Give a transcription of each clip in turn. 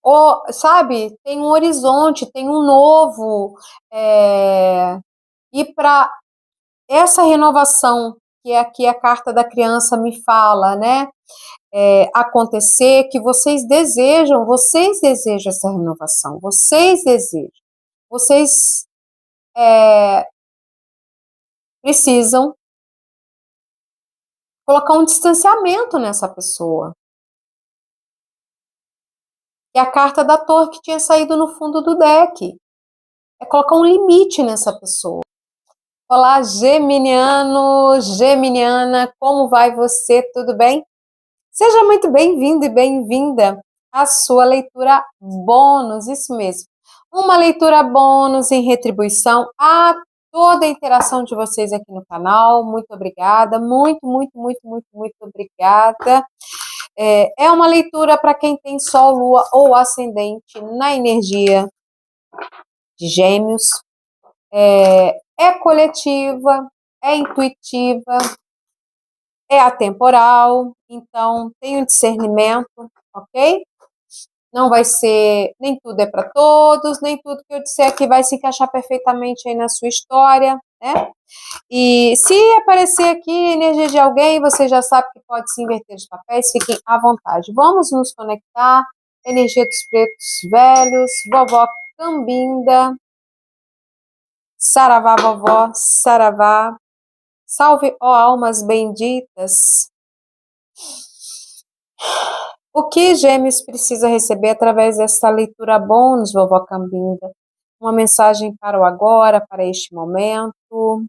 Ou, sabe, tem um horizonte, tem um novo, e para essa renovação que aqui a carta da criança me fala, né, acontecer, que vocês desejam essa renovação, vocês desejam, vocês precisam colocar um distanciamento nessa pessoa. É a carta da torre que tinha saído no fundo do deck. É colocar um limite nessa pessoa. Olá, Geminiano, Geminiana, como vai você? Tudo bem? Seja muito bem-vindo e bem-vinda à sua leitura bônus, isso mesmo. Uma leitura bônus em retribuição a toda a interação de vocês aqui no canal. Muito obrigada, muito, muito, muito, muito, muito obrigada. É uma leitura para quem tem Sol, Lua ou Ascendente na energia de Gêmeos. É coletiva, é intuitiva, é atemporal, então tem um discernimento, ok? Não vai ser, nem tudo é para todos, nem tudo que eu disser aqui vai se encaixar perfeitamente aí na sua história, né? E se aparecer aqui energia de alguém, você já sabe que pode se inverter os papéis, fiquem à vontade. Vamos nos conectar, energia dos pretos velhos, vovó Cambinda, saravá vovó, saravá, salve, ó almas benditas. O que Gêmeos precisa receber através dessa leitura bônus, vovó Cambinda? Uma mensagem para o agora, para este momento,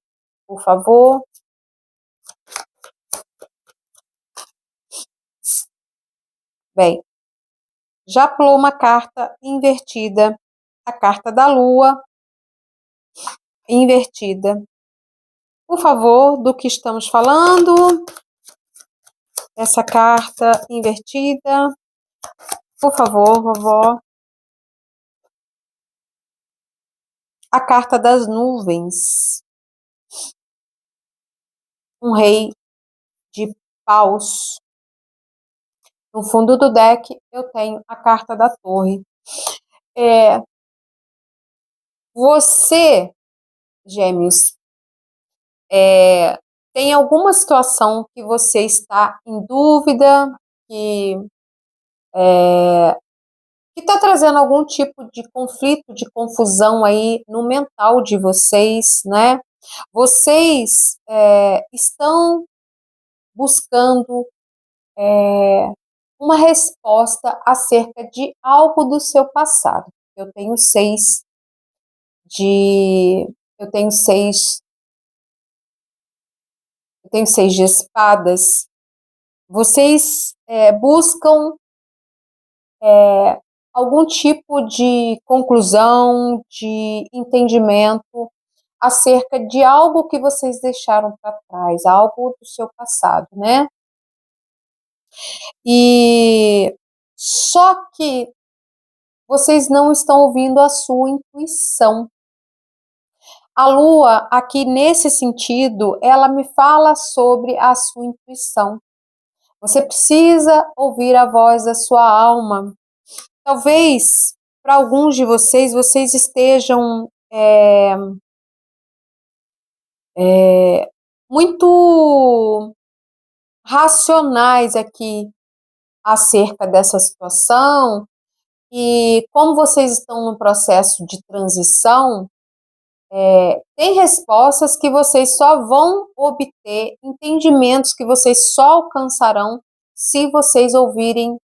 por favor. Bem, já pulou uma carta invertida, a carta da Lua invertida. Por favor, do que estamos falando? Essa carta invertida. Por favor, vovó. A carta das nuvens. Um rei de paus. No fundo do deck, eu tenho a carta da torre. Você, Gêmeos, tem alguma situação que você está em dúvida, que está trazendo algum tipo de conflito, de confusão aí no mental de vocês, né? Vocês estão buscando uma resposta acerca de algo do seu passado. Eu tenho seis de eu tenho seis eu tenho seis de espadas. Vocês buscam algum tipo de conclusão, de entendimento acerca de algo que vocês deixaram para trás, algo do seu passado, né? E só que vocês não estão ouvindo a sua intuição. A Lua, aqui nesse sentido, ela me fala sobre a sua intuição. Você precisa ouvir a voz da sua alma. Talvez, para alguns de vocês, vocês estejam muito racionais aqui acerca dessa situação, e como vocês estão no processo de transição, tem respostas que vocês só vão obter, entendimentos que vocês só alcançarão se vocês ouvirem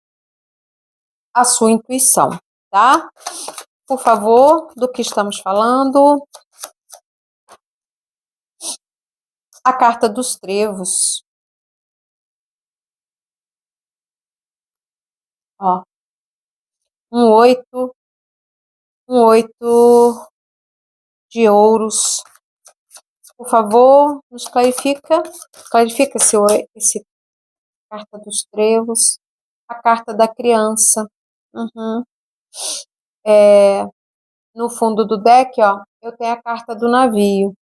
a sua intuição, tá? Por favor, do que estamos falando? A carta dos trevos. Ó, um oito de ouros. Por favor, nos clarifica esse carta dos trevos. A carta da criança. Uhum. No fundo do deck, ó, eu tenho a carta do navio.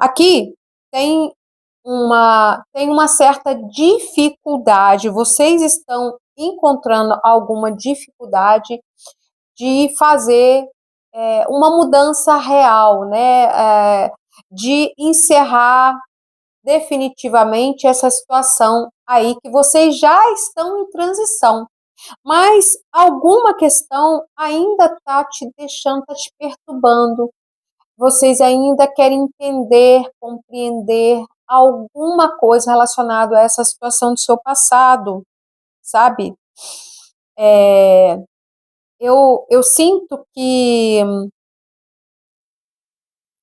Aqui tem uma certa dificuldade. Vocês estão encontrando alguma dificuldade de fazer uma mudança real, né? De encerrar definitivamente essa situação aí que vocês já estão em transição. Mas alguma questão ainda está te deixando, está te perturbando. Vocês ainda querem entender, compreender alguma coisa relacionada a essa situação do seu passado, sabe? Eu sinto que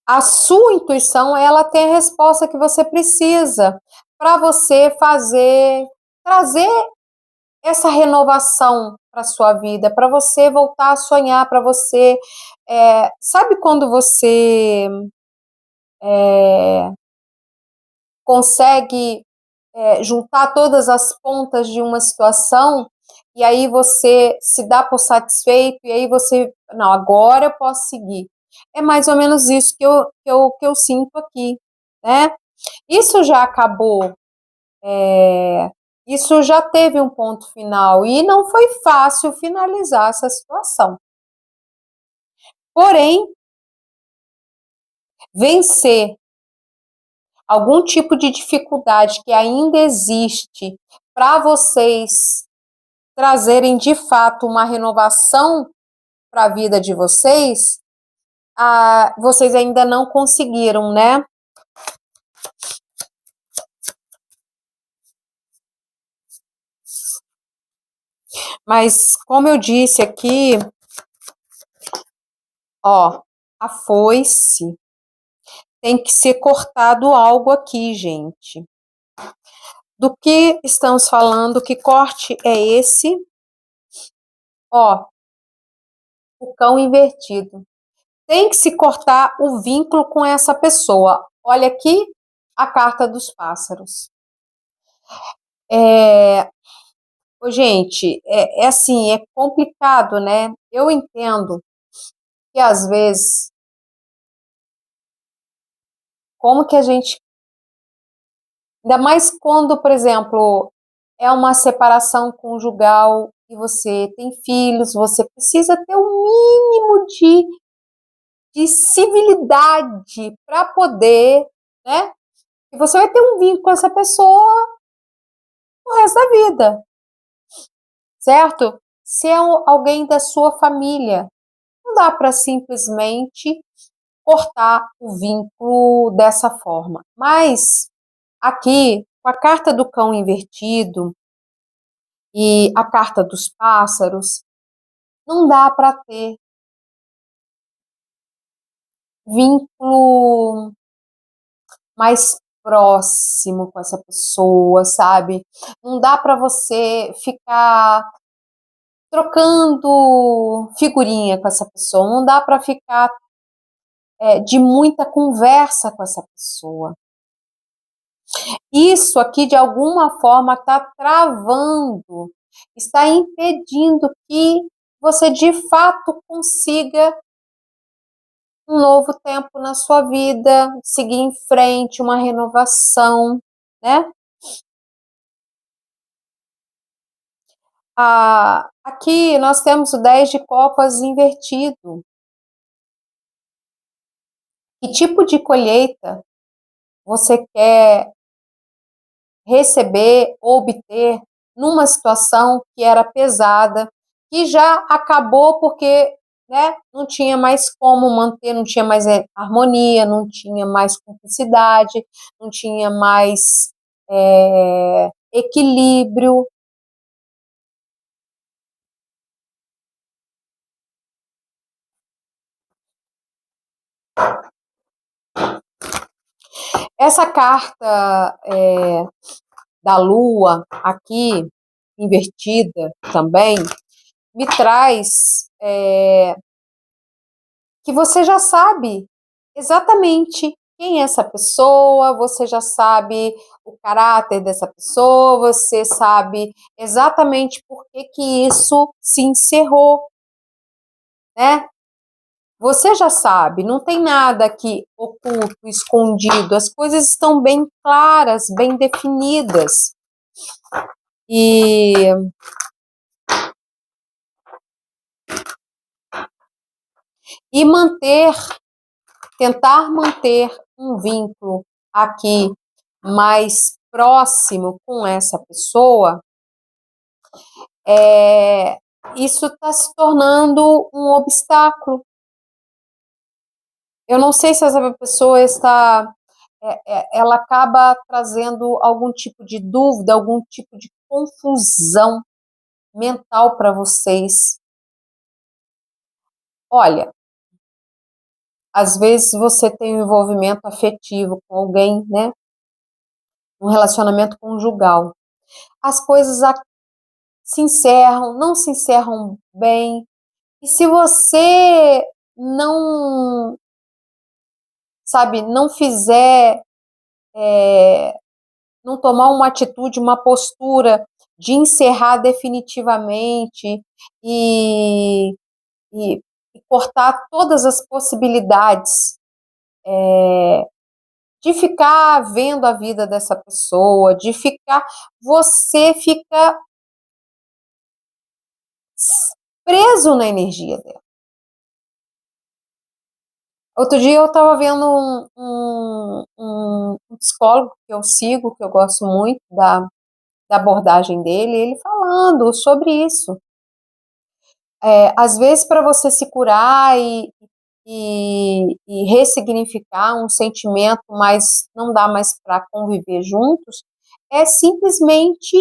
a sua intuição, ela tem a resposta que você precisa para você trazer essa renovação para a sua vida, para você voltar a sonhar, para você, sabe quando você consegue juntar todas as pontas de uma situação e aí você se dá por satisfeito e aí você, não, agora eu posso seguir. É mais ou menos isso que eu sinto aqui, né? Isso já acabou, isso já teve um ponto final e não foi fácil finalizar essa situação. Porém, vencer algum tipo de dificuldade que ainda existe para vocês trazerem de fato uma renovação para a vida de vocês, vocês ainda não conseguiram, né? Mas como eu disse aqui, ó, a foice tem que ser cortado algo aqui, gente. Do que estamos falando? Que corte é esse? Ó, o cão invertido. Tem que se cortar o vínculo com essa pessoa. Olha aqui a carta dos pássaros. Gente, é assim, é complicado, né? Eu entendo que às vezes, como que a gente, ainda mais quando, por exemplo, é uma separação conjugal e você tem filhos, você precisa ter um mínimo de civilidade para poder, né? E você vai ter um vínculo com essa pessoa o resto da vida, certo? Se é alguém da sua família, não dá para simplesmente cortar o vínculo dessa forma. Mas aqui, com a carta do cão invertido e a carta dos pássaros, não dá para ter vínculo mais próximo com essa pessoa, sabe? Não dá para você ficar trocando figurinha com essa pessoa, não dá para ficar de muita conversa com essa pessoa. Isso aqui, de alguma forma, está travando, está impedindo que você, de fato, consiga um novo tempo na sua vida, seguir em frente, uma renovação, né? Aqui nós temos o 10 de copas invertido. Que tipo de colheita você quer receber ou obter numa situação que era pesada, que já acabou porque, né, não tinha mais como manter, não tinha mais harmonia, não tinha mais cumplicidade, não tinha mais equilíbrio. Essa carta da Lua aqui, invertida também, me traz que você já sabe exatamente quem é essa pessoa, você já sabe o caráter dessa pessoa, você sabe exatamente por que que isso se encerrou, né? Você já sabe, não tem nada aqui oculto, escondido, as coisas estão bem claras, bem definidas. E E tentar manter um vínculo aqui mais próximo com essa pessoa, isso está se tornando um obstáculo. Eu não sei se essa pessoa ela acaba trazendo algum tipo de dúvida, algum tipo de confusão mental para vocês. Olha, às vezes você tem um envolvimento afetivo com alguém, né? Um relacionamento conjugal. As coisas se encerram, não se encerram bem. E se você não, sabe, não fizer, não tomar uma atitude, uma postura de encerrar definitivamente e, e, e cortar todas as possibilidades de ficar vendo a vida dessa pessoa, você fica preso na energia dela. Outro dia eu estava vendo um psicólogo que eu sigo, que eu gosto muito da abordagem dele, ele falando sobre isso. Às vezes, para você se curar e ressignificar um sentimento, mas não dá mais para conviver juntos, é simplesmente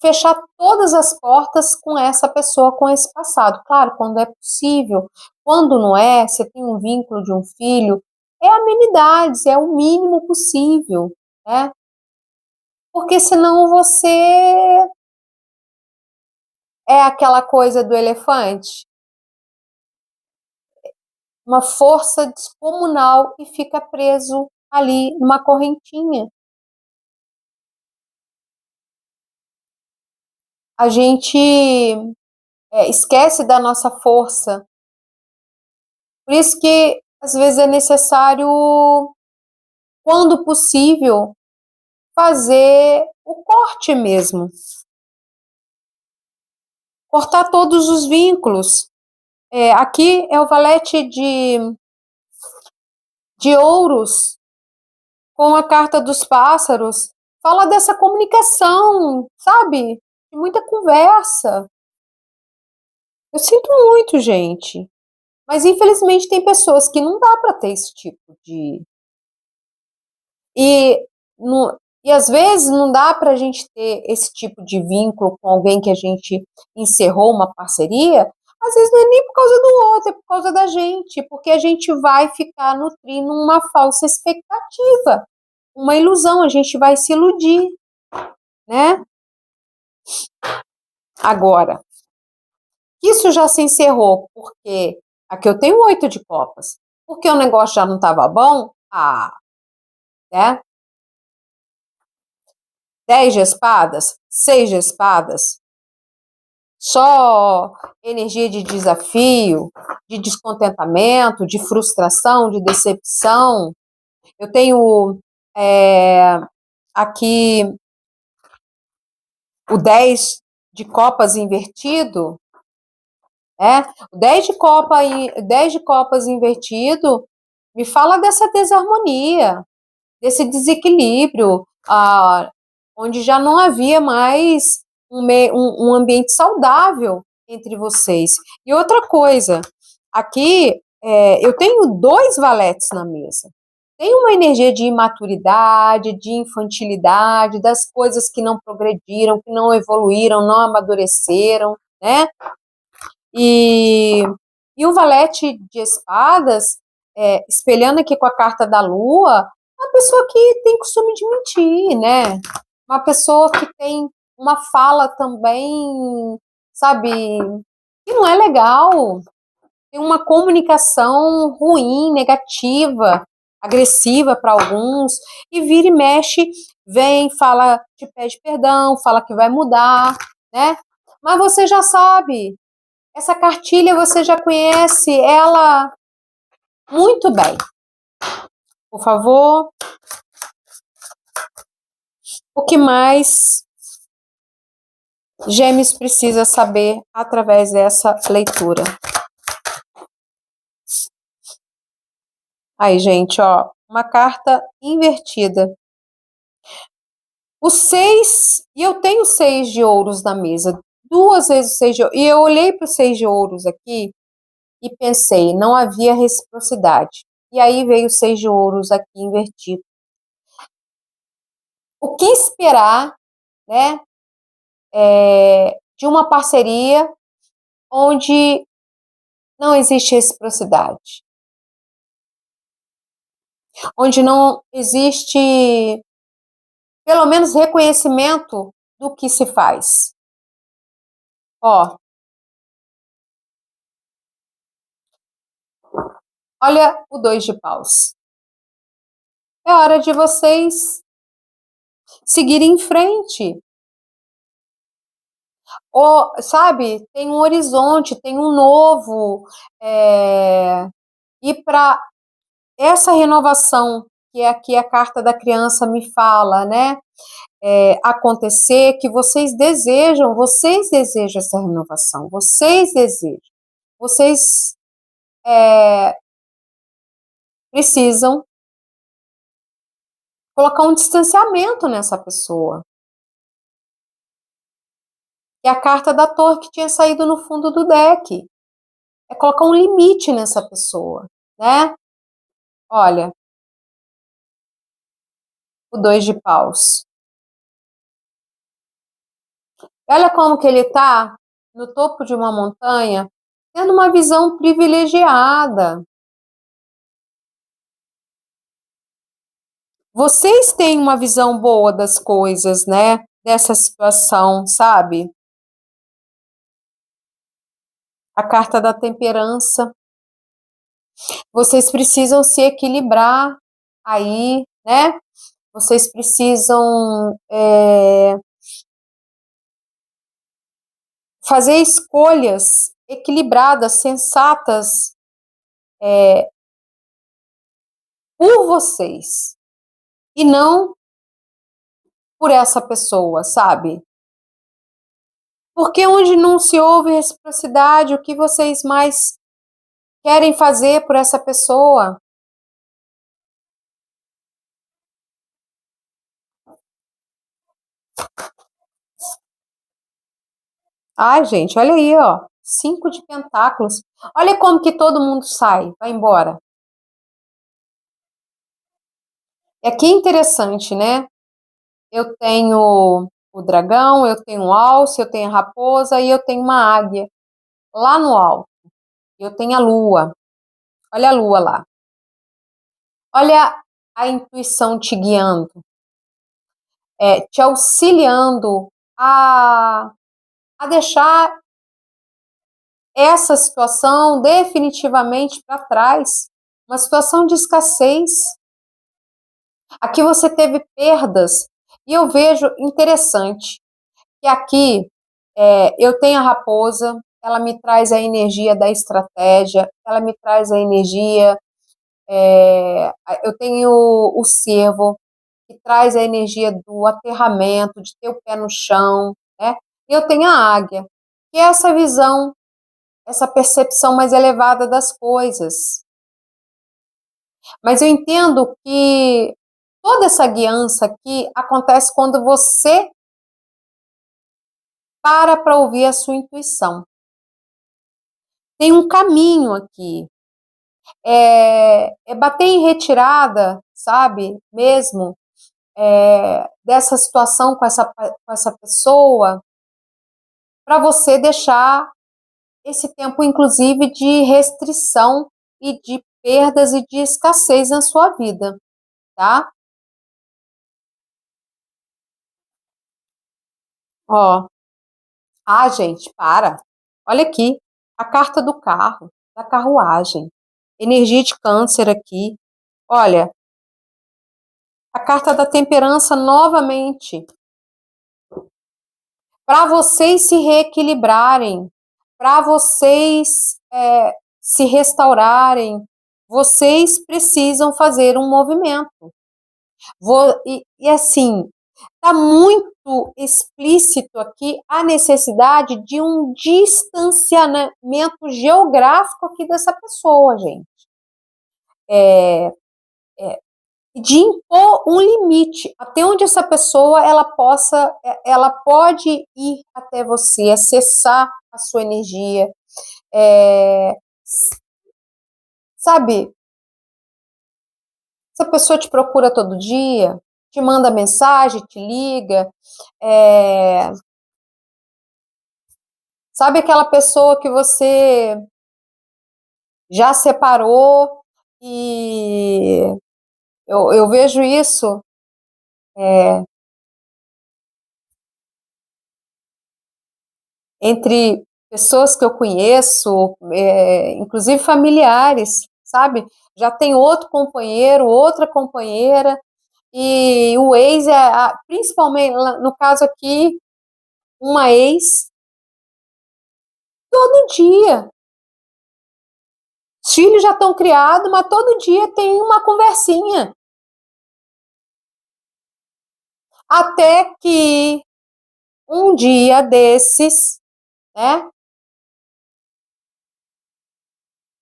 fechar todas as portas com essa pessoa, com esse passado. Claro, quando é possível. Quando não é, você tem um vínculo de um filho, é amenidades, é o mínimo possível, né? Porque senão você é aquela coisa do elefante, uma força descomunal e fica preso ali numa correntinha. A gente esquece da nossa força. Por isso que às vezes é necessário, quando possível, fazer o corte mesmo. Cortar todos os vínculos. Aqui é o valete de ouros com a carta dos pássaros. Fala dessa comunicação, sabe? De muita conversa. Eu sinto muito, gente. Mas infelizmente tem pessoas que não dá para ter esse tipo de. E, no, e às vezes não dá para a gente ter esse tipo de vínculo com alguém que a gente encerrou uma parceria. Às vezes não é nem por causa do outro, é por causa da gente, porque a gente vai ficar nutrindo uma falsa expectativa, uma ilusão, a gente vai se iludir, né? Agora, isso já se encerrou, porque aqui eu tenho 8 de copas, porque o negócio já não estava bom, né? 10 de espadas, 6 de espadas, só energia de desafio, de descontentamento, de frustração, de decepção. Eu tenho aqui o 10 de copas invertido, o 10 de copas invertido me fala dessa desarmonia, desse desequilíbrio, onde já não havia mais um ambiente saudável entre vocês. E outra coisa, aqui eu tenho 2 valetes na mesa. Tem uma energia de imaturidade, de infantilidade, das coisas que não progrediram, que não evoluíram, não amadureceram, né? E, e o valete de espadas, espelhando aqui com a carta da lua, uma pessoa que tem costume de mentir, né? Uma pessoa que tem uma fala também, sabe, que não é legal. Tem uma comunicação ruim, negativa, agressiva para alguns, e vira e mexe, vem, fala, te pede perdão, fala que vai mudar, né? Mas você já sabe, essa cartilha você já conhece ela muito bem. Por favor, o que mais Gêmeos precisa saber através dessa leitura? Aí, gente, ó, uma carta invertida. O 6, e eu tenho 6 de ouros na mesa, 2 vezes o 6 de ouros, e eu olhei para o 6 de ouros aqui e pensei, não havia reciprocidade. E aí veio o 6 de ouros aqui invertido. O que esperar, né, de uma parceria onde não existe reciprocidade, onde não existe, pelo menos, reconhecimento do que se faz. Ó, olha o 2 de paus. É hora de vocês seguirem em frente. Ou, sabe, tem um horizonte, tem um novo. E para essa renovação, que é aqui a carta da criança me fala, né? Acontecer, que vocês desejam essa renovação, vocês desejam. Vocês precisam colocar um distanciamento nessa pessoa. E a carta da torre que tinha saído no fundo do deck. É colocar um limite nessa pessoa, né? Olha, o 2 de paus. Olha como que ele está no topo de uma montanha, tendo uma visão privilegiada. Vocês têm uma visão boa das coisas, né? Dessa situação, sabe? A carta da temperança. Vocês precisam se equilibrar aí, né? Vocês precisam fazer escolhas equilibradas, sensatas por vocês e não por essa pessoa, sabe? Porque onde não se houve reciprocidade, o que vocês mais querem fazer por essa pessoa? Ai, gente, olha aí, ó. 5 de pentáculos. Olha como que todo mundo sai, vai embora. E aqui é interessante, né? Eu tenho o dragão, eu tenho o alce, eu tenho a raposa e eu tenho uma águia lá no alto. Eu tenho a lua. Olha a lua lá. Olha a intuição te guiando, te auxiliando a deixar essa situação definitivamente para trás. Uma situação de escassez. Aqui você teve perdas. E eu vejo interessante que aqui eu tenho a raposa, ela me traz a energia da estratégia, ela me traz a energia. Eu tenho o cervo, que traz a energia do aterramento, de ter o pé no chão, né? E eu tenho a águia, que é essa visão, essa percepção mais elevada das coisas. Mas eu entendo que toda essa guiança aqui acontece quando você para ouvir a sua intuição. Tem um caminho aqui. Bater em retirada, sabe? Mesmo dessa situação com essa pessoa, para você deixar esse tempo, inclusive, de restrição e de perdas e de escassez na sua vida, tá? Ó, gente, para. Olha aqui, a carta do carro, da carruagem. Energia de câncer aqui. Olha, a carta da temperança novamente. Para vocês se reequilibrarem, para vocês se restaurarem, vocês precisam fazer um movimento. E assim, está muito explícito aqui a necessidade de um distanciamento geográfico aqui dessa pessoa, gente. de impor um limite, até onde essa pessoa ela pode ir até você, acessar a sua energia, é, sabe? Se a pessoa te procura todo dia, te manda mensagem, te liga, é, sabe aquela pessoa que você já separou e eu vejo isso é, entre pessoas que eu conheço, inclusive familiares, sabe? Já tem outro companheiro, outra companheira, e o ex principalmente no caso aqui, uma ex, todo dia. Os filhos já estão criados, mas todo dia tem uma conversinha. Até que um dia desses, né,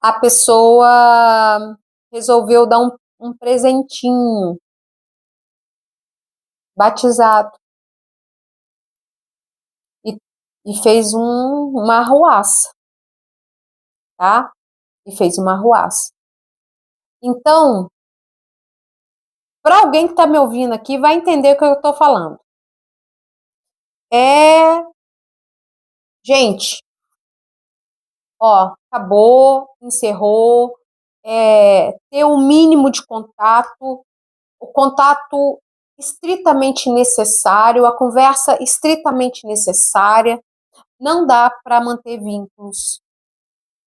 a pessoa resolveu dar um presentinho batizado e, e fez uma arruaça, tá? E fez uma arruaça. Então, para alguém que está me ouvindo aqui, vai entender o que eu estou falando. Gente, ó, acabou, encerrou, ter o mínimo de contato, o contato estritamente necessário, a conversa estritamente necessária, não dá para manter vínculos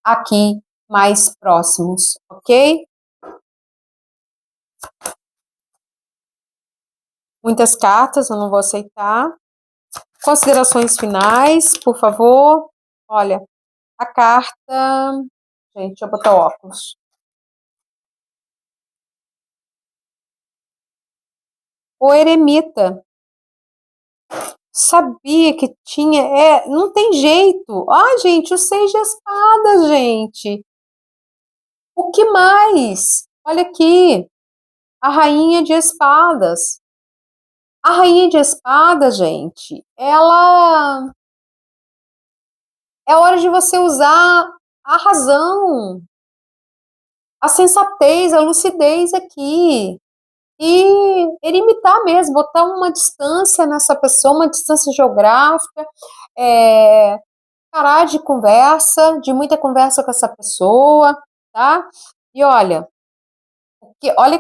aqui mais próximos, ok? Muitas cartas, eu não vou aceitar. Considerações finais, por favor. Olha, a carta. Gente, deixa eu botar o óculos. O eremita. Sabia que tinha. Não tem jeito. Ah, gente, o seis de espadas, gente. O que mais? Olha aqui. A rainha de espadas. A rainha de espadas, gente, ela. É hora de você usar a razão, a sensatez, a lucidez aqui. E eremitar mesmo, botar uma distância nessa pessoa, uma distância geográfica, parar de conversa, de muita conversa com essa pessoa, tá? E olha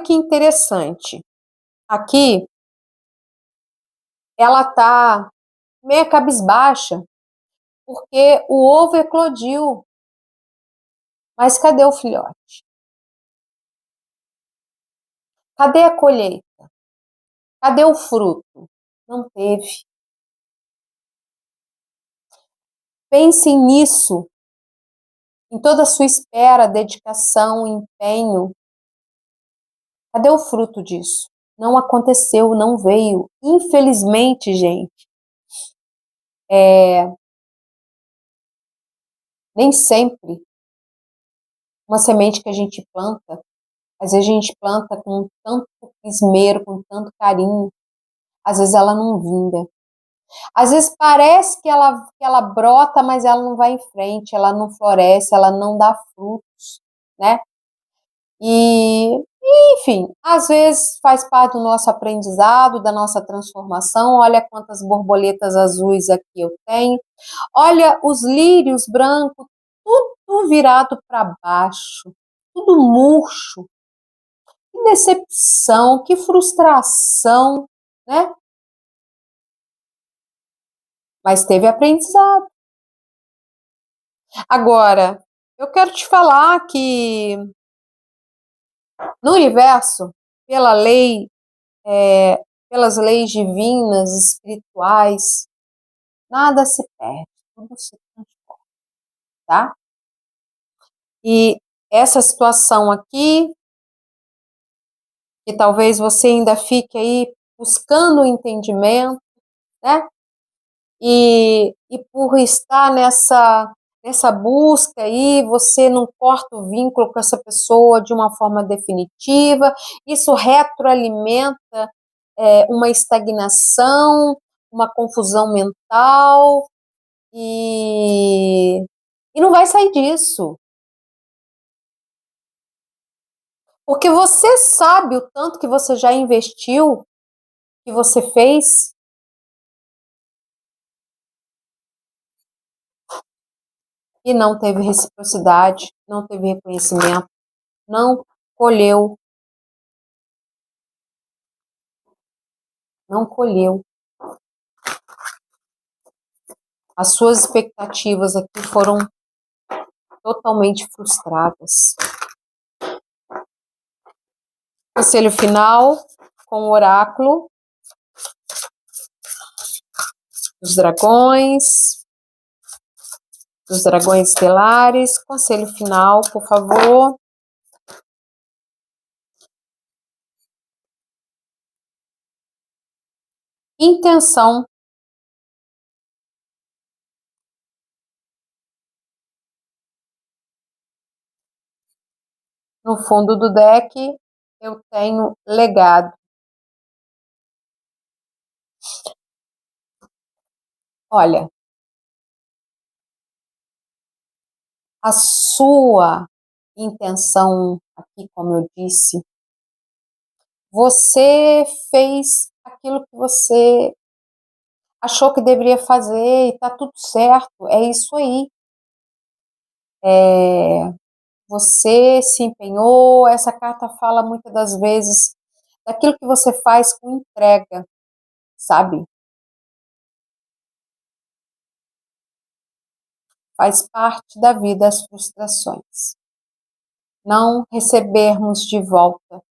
que interessante. Aqui, ela tá meio cabisbaixa, porque o ovo eclodiu. Mas cadê o filhote? Cadê a colheita? Cadê o fruto? Não teve. Pensem nisso, em toda a sua espera, dedicação, empenho. Cadê o fruto disso? Não aconteceu, não veio. Infelizmente, gente, nem sempre uma semente que a gente planta, às vezes a gente planta com tanto esmero, com tanto carinho, às vezes ela não vinga. Às vezes parece que ela brota, mas ela não vai em frente, ela não floresce, ela não dá frutos, né? E, enfim, às vezes faz parte do nosso aprendizado, da nossa transformação. Olha quantas borboletas azuis aqui eu tenho. Olha os lírios brancos, tudo virado para baixo, tudo murcho. Que decepção, que frustração, né? Mas teve aprendizado. Agora, eu quero te falar que no universo, pela lei, pelas leis divinas, espirituais, nada se perde, tudo se transforma, tá? E essa situação aqui, que talvez você ainda fique aí buscando o entendimento, né? E por estar nessa busca aí, você não corta o vínculo com essa pessoa de uma forma definitiva, isso retroalimenta uma estagnação, uma confusão mental, e não vai sair disso. Porque você sabe o tanto que você já investiu, que você fez, e não teve reciprocidade, não teve reconhecimento, não colheu, não colheu. As suas expectativas aqui foram totalmente frustradas. Conselho final com o oráculo dos dragões estelares. Conselho final, por favor. Intenção. No fundo do deck, eu tenho legado. Olha, a sua intenção aqui, como eu disse, você fez aquilo que você achou que deveria fazer e tá tudo certo, é isso aí. Você se empenhou, essa carta fala muitas das vezes daquilo que você faz com entrega, sabe? Faz parte da vida as frustrações. Não recebermos de volta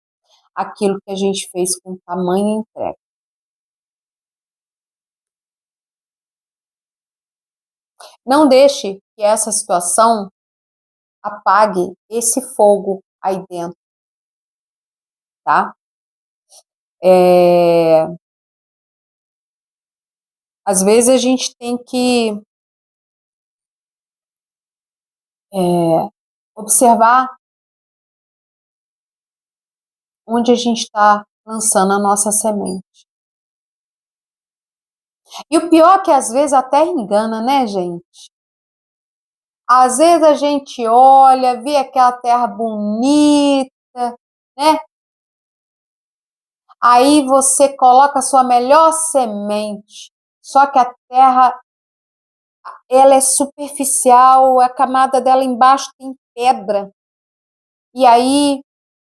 aquilo que a gente fez com tamanha entrega. Não deixe que essa situação apague esse fogo aí dentro, tá? Às vezes a gente tem que observar onde a gente está lançando a nossa semente. E o pior é que às vezes até engana, né, gente? Às vezes a gente olha, vê aquela terra bonita, né? Aí você coloca a sua melhor semente, só que a terra, ela é superficial, a camada dela embaixo tem pedra, e aí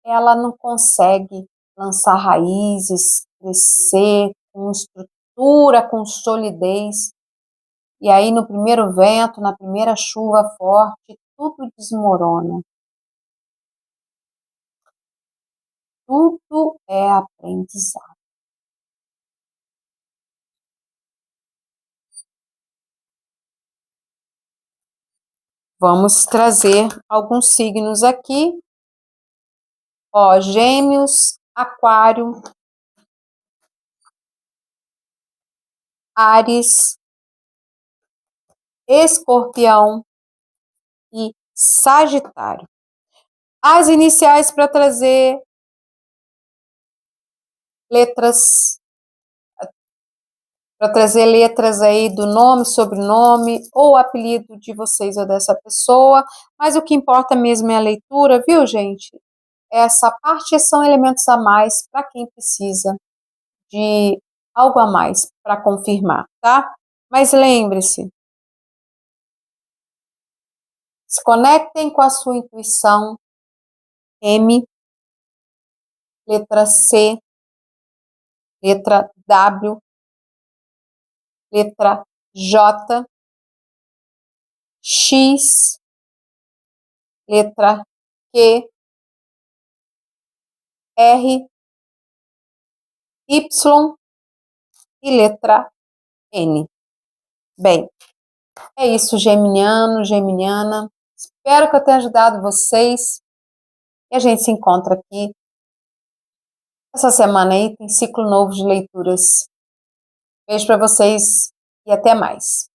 ela não consegue lançar raízes, crescer com estrutura, com solidez. E aí no primeiro vento, na primeira chuva forte, tudo desmorona. Tudo é aprendizado. Vamos trazer alguns signos aqui. Ó, Gêmeos, Aquário, Áries, Escorpião e Sagitário. As iniciais para trazer letras, aí do nome, sobrenome ou apelido de vocês ou dessa pessoa, mas o que importa mesmo é a leitura, viu, gente? Essa parte são elementos a mais para quem precisa de algo a mais para confirmar, tá? Mas lembre-se, se conectem com a sua intuição. M, letra C, letra W, letra J, X, letra Q, R, Y e letra N. Bem, é isso, geminiano, geminiana. Espero que eu tenha ajudado vocês. E a gente se encontra aqui. Essa semana aí tem ciclo novo de leituras. Beijo para vocês e até mais.